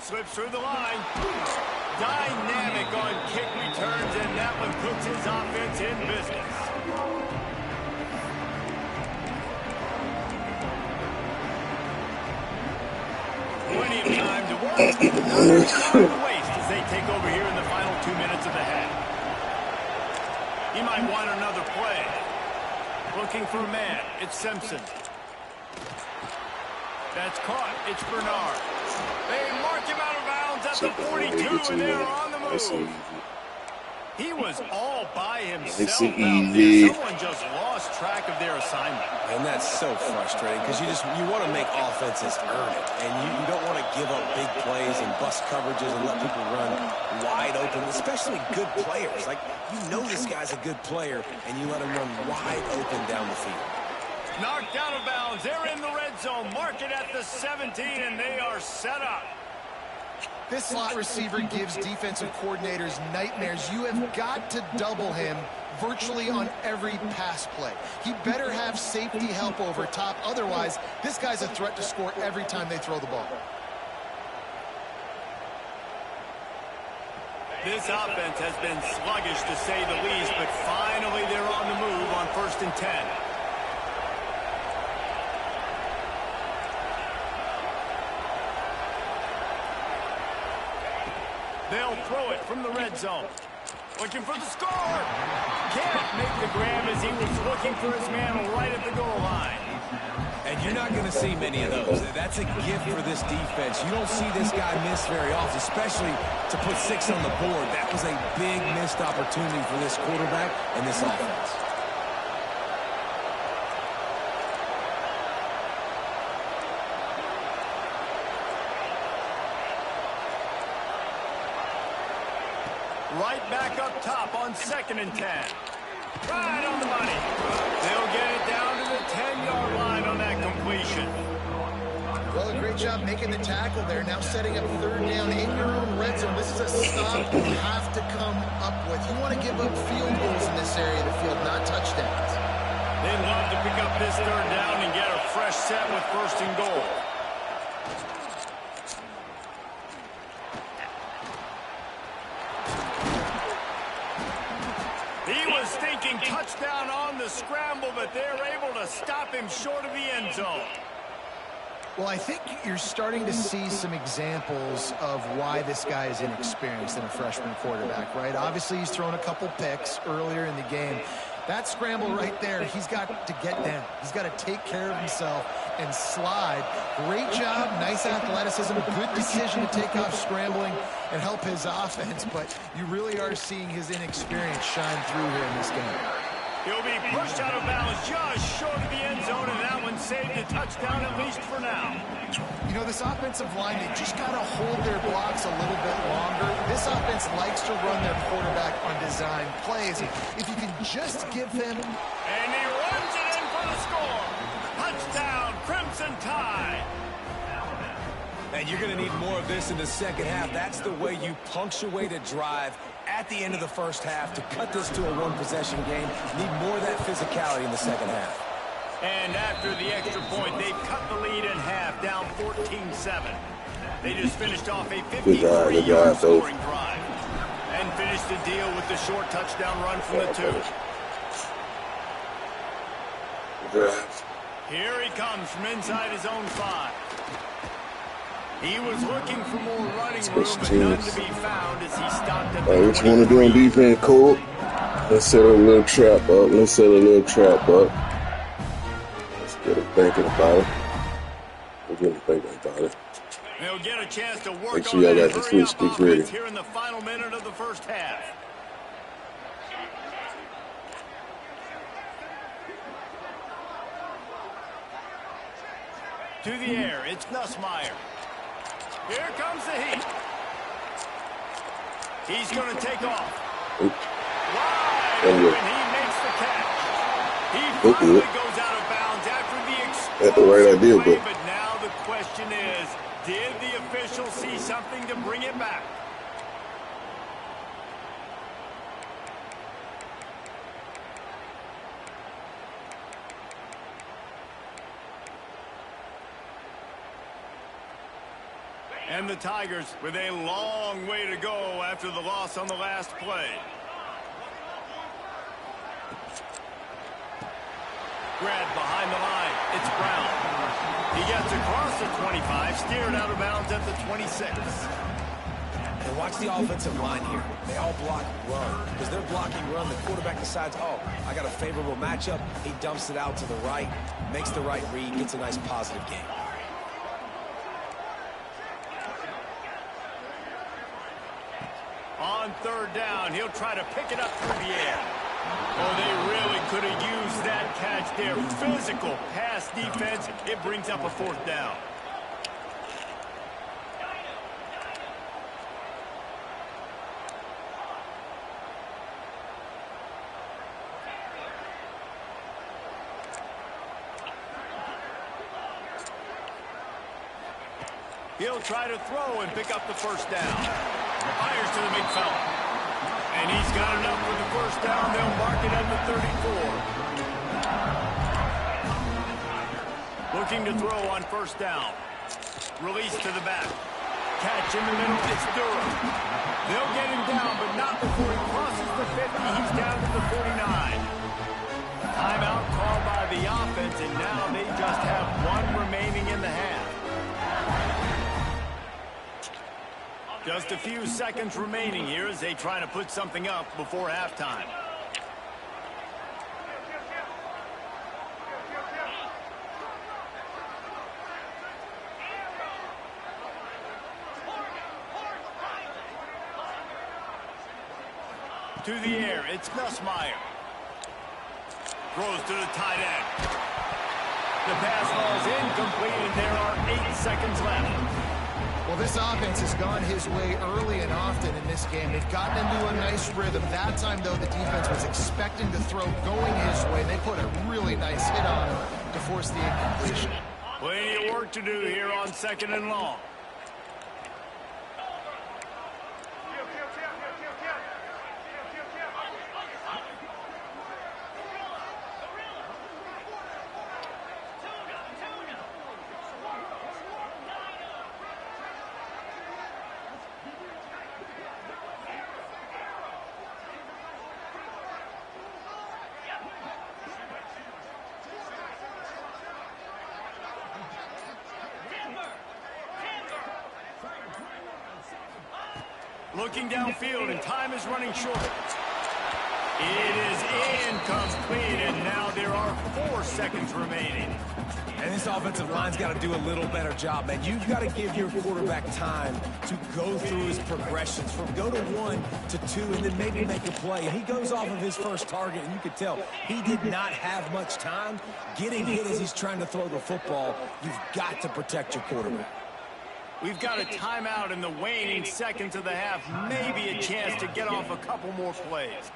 Slips through the line. Dynamic on kick returns, and that one puts his offense in business. Plenty of time to work. Not any time to waste as they take over here in the final 2 minutes of the half. He might want another play. Looking for a man. It's Simpson. That's caught. It's Bernard. They mark him out of bounds at the 42, and they're on the move. He was all by himself out there. Someone just lost track of their assignment. And that's so frustrating because you want to make offenses earn it. And you don't want to give up big plays and bust coverages and let people run wide open, especially good players. Like, you know this guy's a good player, and you let him run wide open down the field. Knocked out of bounds. They're in the red zone. Mark it at the 17, and they are set up. This slot receiver gives defensive coordinators nightmares. You have got to double him virtually on every pass play. He better have safety help over top. Otherwise, this guy's a threat to score every time they throw the ball. This offense has been sluggish to say the least, but finally they're on the move on 1st and 10. They'll throw it from the red zone. Looking for the score. Can't make the grab as he was looking for his man right at the goal line. And you're not going to see many of those. That's a gift for this defense. You don't see this guy miss very often, especially to put 6 on the board. That was a big missed opportunity for this quarterback and this offense. Right back up top on 2nd and 10. Right on the money. They'll get it down to the 10-yard line on that completion. Well, a great job making the tackle there. Now setting up 3rd down in your own red zone. This is a stop you have to come up with. You want to give up field goals in this area of the field, not touchdowns. They'd love to pick up this 3rd down and get a fresh set with 1st and goal. Thinking touchdown on the scramble, but they're able to stop him short of the end zone. Well, I think you're starting to see some examples of why this guy is inexperienced in a freshman quarterback, right? Obviously, he's thrown a couple picks earlier in the game. That scramble right there, he's got to get down. He's got to take care of himself and slide. Great job, nice athleticism, good decision to take off scrambling and help his offense, but you really are seeing his inexperience shine through here in this game. He'll be pushed out of bounds just short of the end zone, and that one saved a touchdown at least for now. You know, this offensive line, they just got to hold their blocks a little bit longer. This offense likes to run their quarterback on design plays. If you can just give them... And he runs it in for the score. Touchdown, Crimson Tide. And you're going to need more of this in the second half. That's the way you punctuate a drive at the end of the first half to cut this to a one-possession game. Need more of that physicality in the second half. And after the extra point, they've cut the lead in half, down 14-7. They just finished off a 53-yard scoring drive and finished the deal with the short touchdown run from the 2. Here he comes from inside his own 5. He was looking for more running room, but none to be found as he stopped at the 23. What you want to do on defense, Cole? Let's set a little trap up. Let's get him thinking about it. They'll get a chance to work Make sure on y'all that got the switch sticks ready here in the final minute of the first half. To the air, it's Nussmeier. Here comes the heat. He's going to take off. Wide open, he makes the catch. He finally goes out of bounds after the explosive play, but now the question is, did the official see something to bring it back? And And the Tigers with a long way to go after the loss on the last play. Grab behind the line. It's Brown. He gets across the 25, steered out of bounds at the 26. And watch the offensive line here. They all block run. Because they're blocking run, the quarterback decides, oh, I got a favorable matchup. He dumps it out to the right, makes the right read, gets a nice positive game. On third down, he'll try to pick it up through the air. Oh, they really could have used that catch there. Physical pass defense. It brings up a fourth down. He'll try to throw and pick up the first down. Fires to the big fella. And he's got enough for the first down. They'll mark it at the 34. Looking to throw on first down. Release to the back. Catch in the middle. It's Durham. They'll get him down, but not before he crosses the 50. He's down to the 49. Timeout called by the offense, and now they just have one remaining in the half. Just a few seconds remaining here as they try to put something up before halftime. To the air, it's Nussmeier. Throws to the tight end. The pass ball's incomplete, and there are 8 seconds left. Well, this offense has gone his way early and often in this game. They've gotten into a nice rhythm. That time, though, the defense was expecting the throw going his way. They put a really nice hit on him to force the incompletion. Plenty of work to do here on 2nd and long. Looking downfield, and time is running short. It is incomplete, and now there are 4 seconds remaining. And this offensive line's got to do a little better job, man. You've got to give your quarterback time to go through his progressions from go to 1 to 2 and then maybe make a play. And he goes off of his first target, and you could tell he did not have much time getting hit as he's trying to throw the football. You've got to protect your quarterback. We've got a timeout in the waning seconds of the half. Maybe a chance to get off a couple more plays.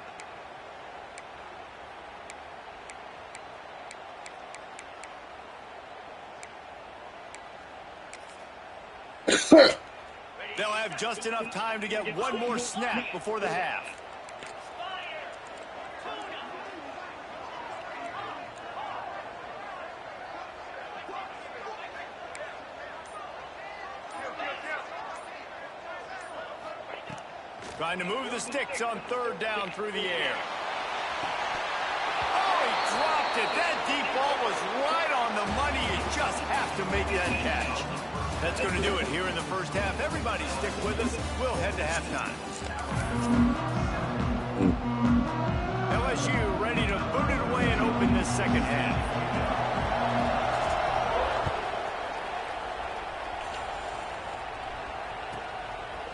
They'll have just enough time to get one more snap before the half. Trying to move the sticks on 3rd down through the air. Oh, he dropped it. That deep ball was right on the money. You just have to make that catch. That's going to do it here in the first half. Everybody stick with us. We'll head to halftime. LSU ready to boot it away and open this second half.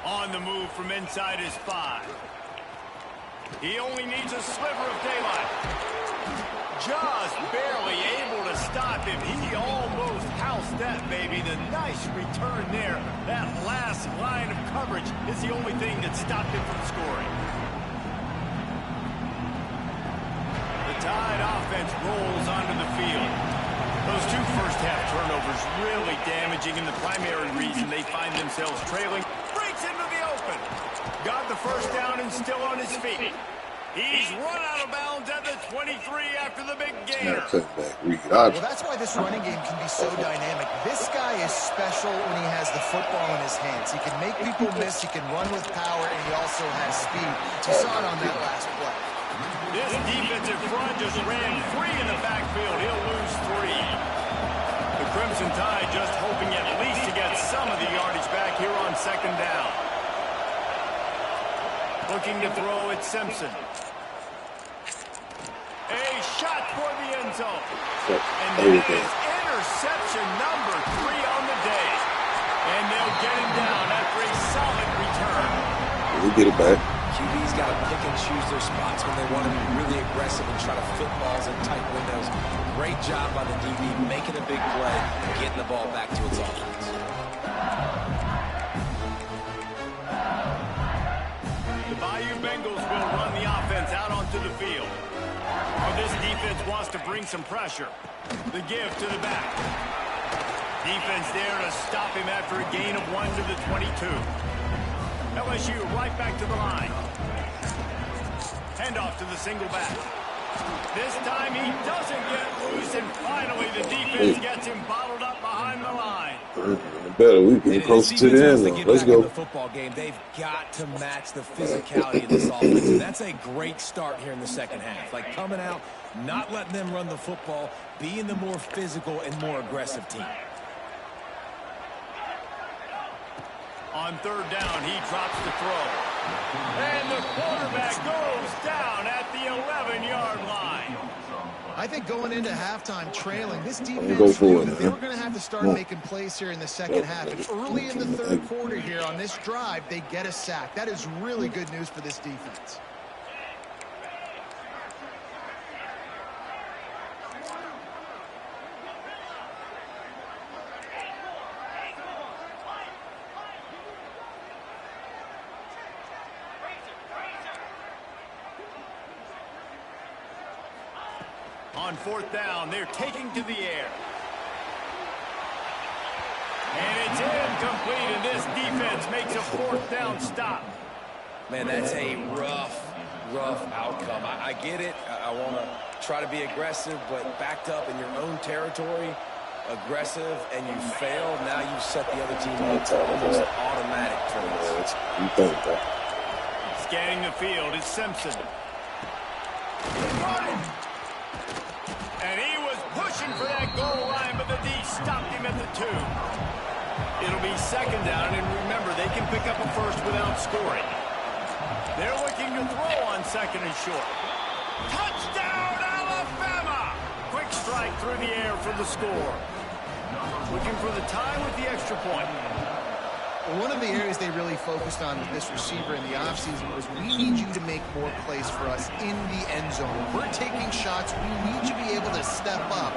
On the move from inside his 5. He only needs a sliver of daylight. Just barely able to stop him. He almost housed that baby. The nice return there. That last line of coverage is the only thing that stopped him from scoring. The Tide offense rolls onto the field. Those 2 first-half turnovers really damaging, and the primary reason they find themselves trailing. Breaks into the open. Got the first down and still on his feet. He's run out of bounds at the 23 after the big gainer. Well, that's why this running game can be so dynamic. This guy is special when he has the football in his hands. He can make people miss, he can run with power, and he also has speed. You saw it on that last play. This defensive front just ran free in the backfield. He'll lose 3. The Crimson Tide just hoping at least to get some of the yardage back here on 2nd down. Looking to throw at Simpson. A shot toward the end zone. And that is interception number 3 on the day. And they'll get him down after a solid return. We'll get it back. QB's got to pick and choose their spots when they want to be really aggressive and try to fit balls in tight windows. Great job by the DB making a big play and getting the ball back to its offense. The Bayou Bengals will run the offense out onto the field. Well, this defense wants to bring some pressure. The give to the back. Defense there to stop him after a gain of 1 to the 22. LSU right back to the line. Handoff to the single back. This time he doesn't get loose, and finally the defense gets him bottled up behind the line. Better, we getting closer to the end zone. Let's go. The football game, they've got to match the physicality of this offense, and that's a great start here in the second half. Like coming out, not letting them run the football, being the more physical and more aggressive team. On 3rd down, he drops the throw. And the quarterback goes down at the 11-yard line. I think going into halftime trailing, this defense knew that they were going to have to start making plays here in the second half. And early in the 3rd quarter here on this drive, they get a sack. That is really good news for this defense. On 4th down, they're taking to the air. And it's incomplete, and this defense makes a 4th down stop. Man, that's a rough outcome. I get it. I want to try to be aggressive, but backed up in your own territory, aggressive, and you fail. Now you've set the other team up to almost automatic points. Scanning the field is Simpson. And he was pushing for that goal line, but the D stopped him at the 2. It'll be 2nd down, and remember, they can pick up a first without scoring. They're looking to throw on 2nd and short. Touchdown, Alabama! Quick strike through the air for the score. Looking for the tie with the extra point. One of the areas they really focused on with this receiver in the offseason was, we need you to make more plays for us in the end zone. We're taking shots. We need you to be able to step up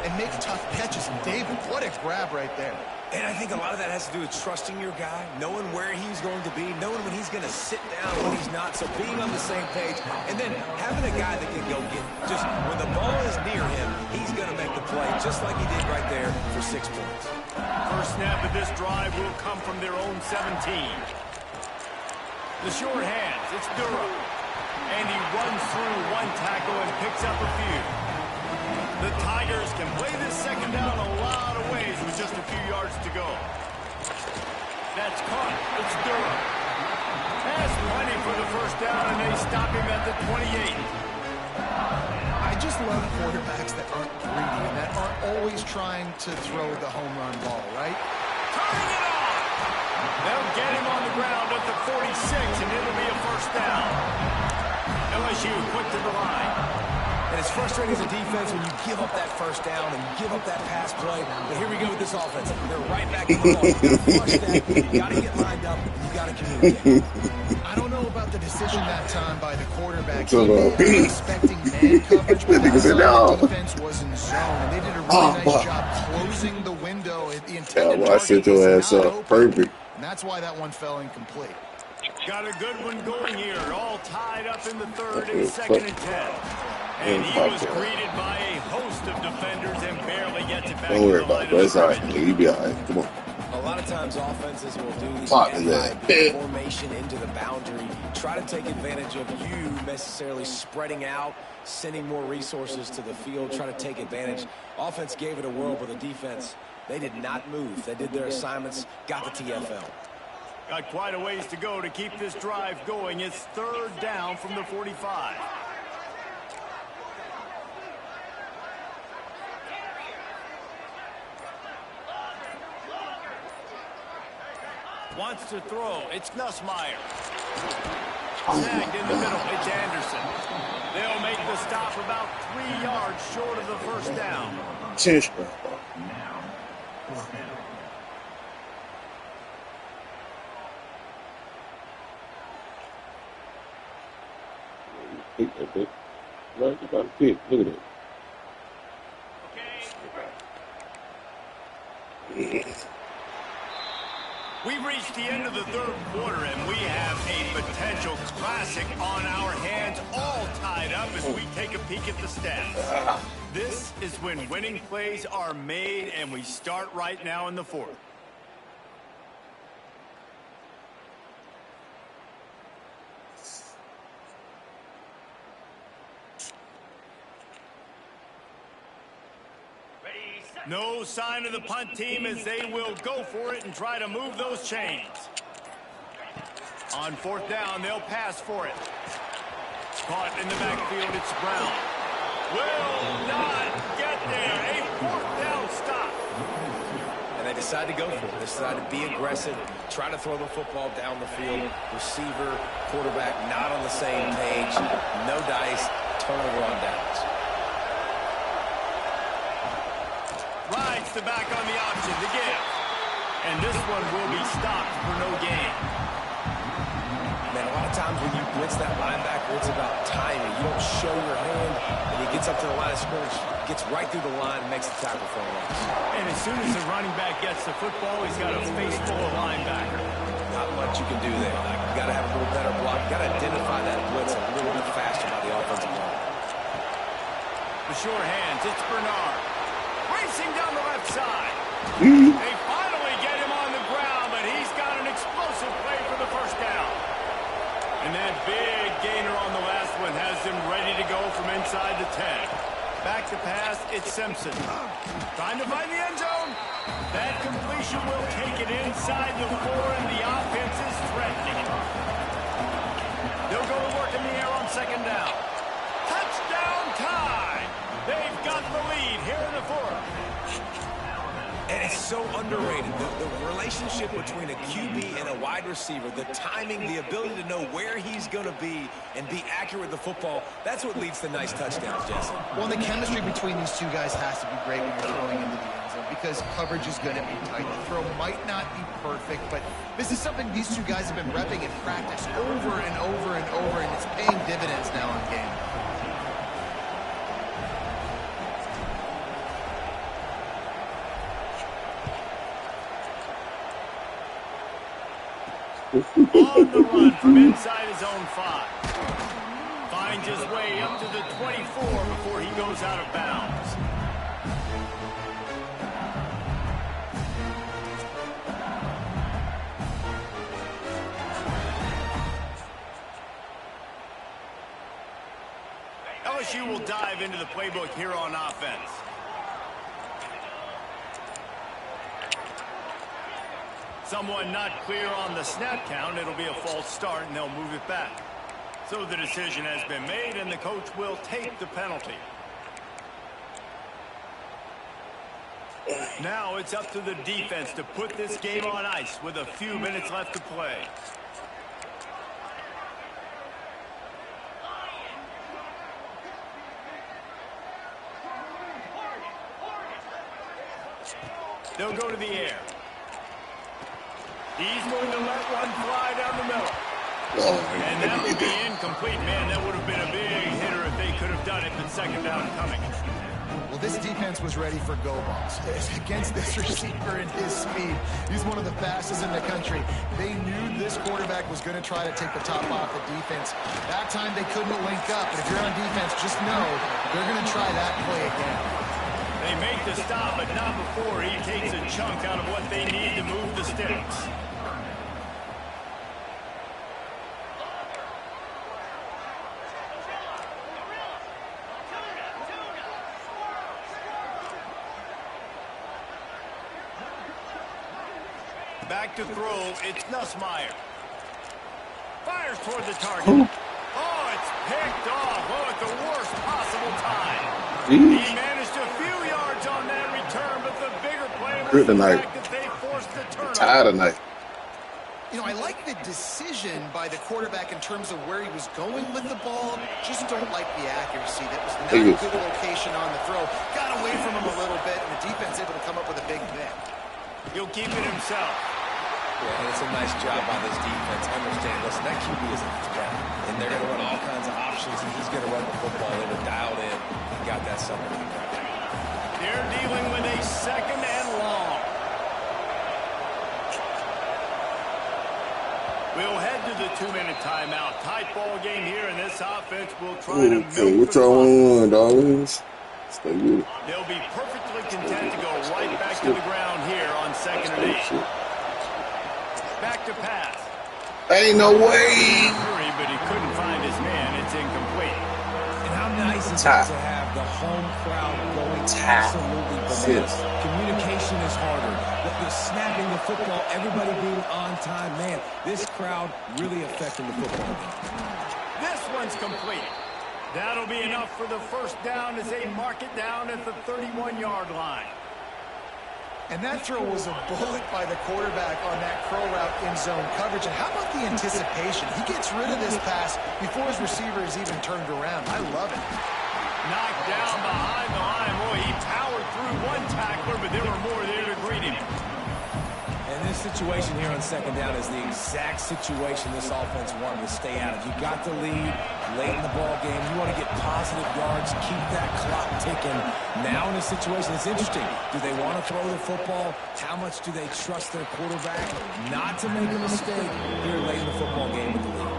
and make tough catches. And David, what a grab right there. And I think a lot of that has to do with trusting your guy, knowing where he's going to be, knowing when he's going to sit down, when he's not. So being on the same page, and then having a guy that can go get it. Just when the ball is near him, he's going to make the play, just like he did right there for 6 points. First snap of this drive will come from their own 17. The short hands, it's Durham. And he runs through 1 tackle and picks up a few. The Tigers can play this 2nd down a lot of ways with just a few yards to go. That's caught. It's Durham. Has plenty for the 1st down, and they stop him at the 28. I just love quarterbacks that aren't greedy and that aren't always trying to throw the home run ball, right? Turning it on! They'll get him on the ground at the 46, and it'll be a 1st down. LSU quick to the line. And it's frustrating as a defense when you give up that 1st down and give up that pass play. But here we go with this offense. They're right back in the ball. You got to flush that. You got to get lined up. You got to communicate. I don't know about the decision that time by the quarterback. He may have been expecting man coverage, but the defense was in zone. And they did a really nice job closing the window. The intended target was not open. Perfect. And that's why that one fell incomplete. Got a good one going here. All tied up in the 3rd and 2nd and 10. And he was greeted by a host of defenders and barely gets it back. Don't worry about it. That's all right. You'll be all right. Come on. A lot lot of times offenses will do these formation into the boundary, try to take advantage of you necessarily spreading out, sending more resources to the field, try to take advantage. Offense gave it a whirl, but the defense, they did not move. They did their assignments, got the TFL. Got quite a ways to go to keep this drive going. It's 3rd down from the 45. Wants to throw. It's Nussmeier. Snagged in the middle. It's Anderson. They'll make the stop about 3 yards short of the 1st down. Right, you got a pick. Look at it. We've reached the end of the 3rd quarter, and we have a potential classic on our hands, all tied up as we take a peek at the stats. This is when winning plays are made, and we start right now in the 4th. No sign of the punt team as they will go for it and try to move those chains. On 4th down, they'll pass for it. Caught in the backfield, it's Brown. Will not get there. A 4th down stop. And they decide to go for it. They decide to be aggressive, try to throw the football down the field. Receiver, quarterback not on the same page. No dice, turnover on downs. Rides the back on the option, the give. And this one will be stopped for no gain. Man, a lot of times when you blitz that linebacker, it's about timing. You don't show your hand, and he gets up to the line of scrimmage, gets right through the line, and makes the tackle for a loss. And as soon as the running back gets the football, he's got a face full of linebacker. Not much you can do there. You got to have a little better block. You got to identify that blitz a little bit faster by the offensive line. The sure hands, it's Bernard. Racing down the left side. They finally get him on the ground, but he's got an explosive play for the 1st down. And that big gainer on the last one has him ready to go from inside the 10. Back to pass, it's Simpson. Trying to find the end zone. That completion will take it inside the 4, and the offense is threatening it. They'll go to work in the air on 2nd down. Touchdown time. They've got the lead here in the 4th. And it's so underrated. The relationship between a QB and a wide receiver, the timing, the ability to know where he's going to be and be accurate with the football, that's what leads to nice touchdowns, Jesse. Well, the chemistry between these 2 guys has to be great when you're throwing into the end zone because coverage is going to be tight. The throw might not be perfect, but this is something these 2 guys have been repping in practice over and over and over, and it's paying dividends now in game. On the run from inside his own 5. Finds his way up to the 24 before he goes out of bounds. LSU will dive into the playbook here on offense. Someone not clear on the snap count. It'll be a false start, and they'll move it back. So the decision has been made, and the coach will take the penalty. Now it's up to the defense to put this game on ice with a few minutes left to play. They'll go to the air. He's going to let one fly down the middle. And that will be incomplete. Man, that would have been a big hitter if they could have done it, but 2nd down coming. Well, this defense was ready for go balls. Against this receiver and his speed, he's one of the fastest in the country. They knew this quarterback was going to try to take the top off the defense. That time they couldn't link up, but if you're on defense, just know they're going to try that play again. They make the stop, but not before he takes a chunk out of what they need to move the sticks. Back to throw, it's Nussmeier. Fires toward the target. Ooh. Oh, it's picked off. Oh, at the worst possible time. Jeez. He managed a few yards on that return, but the bigger play was Good the tonight. fact that they forced the turnover. Tired tonight. You know, I like the decision by the quarterback in terms of where he was going with the ball. Just don't like the accuracy. That was not a good location on the throw. Got away from him a little bit, and the defense able to come up with a big pick. He'll keep it himself. Yeah, and it's a nice job by this defense. Understand, listen, that QB is a threat, and they're going to run all kinds of options, and he's going to run the football. They were dialed in and got that something. They're dealing with a 2nd and long. We'll head to the 2-minute timeout. Tight ball game here, and this offense will try to Okay, milk what the y'all clock. want, dollars? Stay with it. They'll be perfectly content to go right back to the ground here on 2nd and 8. Back to pass. Ain't no way. Hurry, but he couldn't find his man. It's incomplete. And how nice is it to have the home crowd going absolutely bananas. Communication is harder. The snapping the football, everybody being on time. Man, this crowd really affecting the football game. This one's complete. That'll be enough for the first down as they mark it down at the 31-yard line. And that throw was a bullet by the quarterback on that crow route in zone coverage. And how about the anticipation? He gets rid of this pass before his receiver is even turned around. I love it. Knocked down behind the line. Boy, he powered through one tackler, but there were more there to greet him. And this situation here on 2nd down is the exact situation this offense wanted to stay out of. You got the lead late in the ball game. You want to get positive yards, keep that clock ticking. Now in this situation, it's interesting. Do they want to throw the football? How much do they trust their quarterback not to make a mistake here late in the football game with the lead?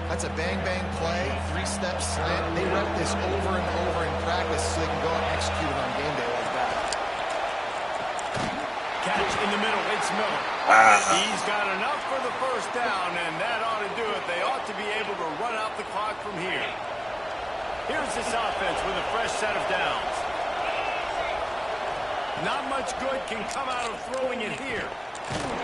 That's a bang-bang play, 3-step slant. They rep this over and over in practice so they can go out and execute it on game day like that. Catch in the middle. It's Miller. He's got enough for the first down, and that ought to do it. They ought to be able to run out the clock from here. Here's this offense with a fresh set of downs. Not much good can come out of throwing it here.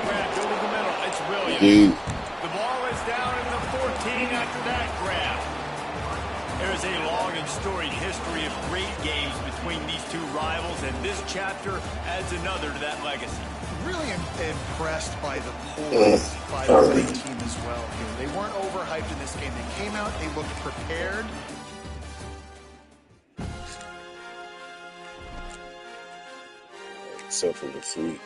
Grabbed over the middle. It's Williams. The ball is down in the 14 after that grab. There's a long and storied history of great games between these two rivals, and this chapter adds another to that legacy. Really impressed by the poise by the winning team as well. They weren't overhyped in this game. They came out, they looked prepared. Except for the sweet.